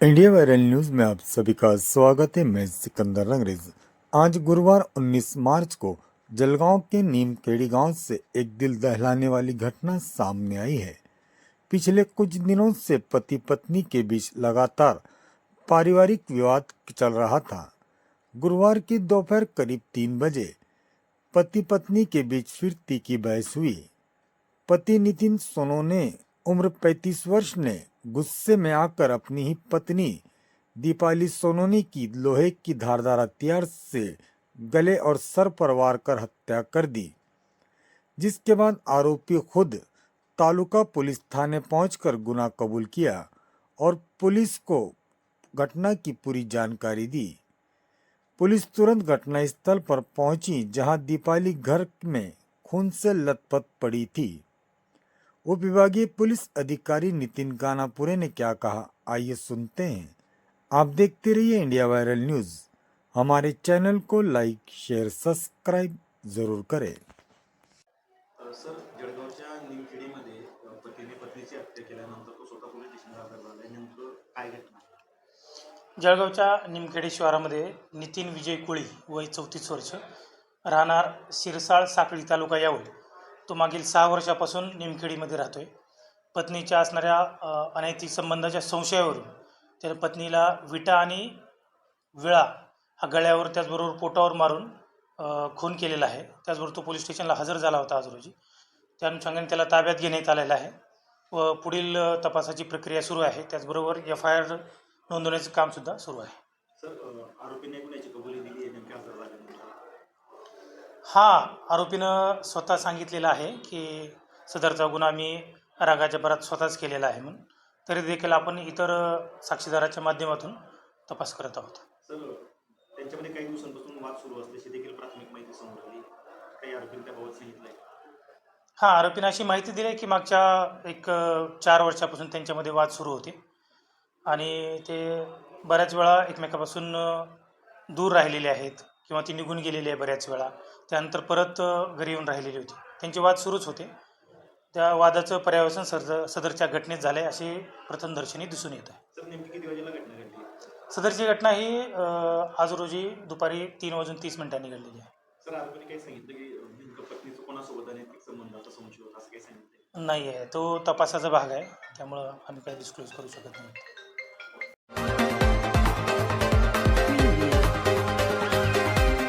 India viral news में आप सभी का स्वागत है। मैं सिकंदर अंग्रेज। आज गुरुवार 19 मार्च को जलगांव के नीमखेड़ी गांव से एक दिल दहलाने वाली घटना सामने आई है। पिछले कुछ दिनों से पति पत्नी के बीच लगातार पारिवारिक विवाद चल रहा था। गुरुवार की दोपहर करीब 3 बजे पति पत्नी के बीच फिर तीखी बहस हुई। पति नितिन सोनोने उम्र 35 वर्ष ने गुस्से में आकर अपनी ही पत्नी दीपाली सोनोनी की लोहे की धारदार हथियार से गले और सर पर वार कर हत्या कर दी, जिसके बाद आरोपी खुद तालुका पुलिस थाने पहुंचकर गुनाह कबूल किया और पुलिस को घटना की पूरी जानकारी दी। पुलिस तुरंत घटनास्थल पर पहुंची, जहां दीपाली घर में खून से लथपथ पड़ी थी। उप विभागीय पुलिस अधिकारी नितिन गानापुरे ने क्या कहा, आइए सुनते हैं। आप देखते रहिए इंडिया वायरल न्यूज। हमारे चैनल को लाइक, शेयर, सब्सक्राइब जरूर करें। सर, जळगावच्या निमखेडीमध्ये पतीने पत्नीची हत्या केल्यानंतर तो स्वतः पोलीस स्टेशनला हजर झाला. नेमकं काय घटना? जळगावच्या निमखेडे शिवारामध्ये नितीन विजय कोळी वय 34 वर्ष, राहणार शिरसाळ साखळी तालुका यावल, तो मागील 6 वर्षापासून निमखेडीमध्ये राहतोय. पत्नीच्या असणाऱ्या अनैतिक संबंधाच्या संशयावरून त्याने पत्नीला विटा आणि विळा हा गळ्यावर त्याचबरोबर पोटावर मारून खून केलेला आहे. त्याचबरोबर तो पोलीस स्टेशनला हजर झाला होता आज रोजी. त्या अनुषंगाने त्याला ताब्यात घेण्यात आलेला आहे व पुढील तपासाची प्रक्रिया सुरू आहे. त्याचबरोबर FIR नोंदवण्याचं काम सुद्धा सुरू आहे. सर, आरोपीने गुन्ह्याची कबुली दिली आहे, नेमक्या हजर झाल्यानंतर? आरोपीनं स्वतः सांगितलेलं आहे की सदरचा गुन्हा मी रागाच्या भरात स्वतःच केलेला आहे म्हणून. तरी देखील आपण इतर साक्षीदाराच्या माध्यमातून तपास करत आहोत. सर, त्यांच्यामध्ये काही दिवसांपासून वाद सुरू असल्याची देखील प्राथमिक माहिती समोर आली. काही आरोपींनी त्याबाबत सांगितलंय? आरोपीनं अशी माहिती दिली आहे की मागच्या 4 वर्षापासून त्यांच्यामध्ये वाद सुरू होते आणि ते बऱ्याच वेळा एकमेकापासून दूर राहिलेले आहेत किंवा ती निघून गेलेली आहे बऱ्याच वेळा. त्यानंतर परत घरी येऊन राहिलेली होती. त्यांचे वाद सुरूच होते. त्या वादाचं पर्यावसन सदरच्या घटनेत झालं आहे असे प्रथमदर्शनी दिसून येत आहे. सर, नेमकी किती वाजेला घटना घडली? सदरची घटना ही आज रोजी दुपारी 3:30 घडलेली आहे. सर, आरोपीने काही सांगितलं की नेमकं पत्नीचं कोणासोबत अनैतिक संबंधाचा संशय होता, असं काही सांगितलं? नाही आहे, तो तपासाचा भाग आहे, त्यामुळं आम्ही काही डिस्क्लोज करू शकत नाही.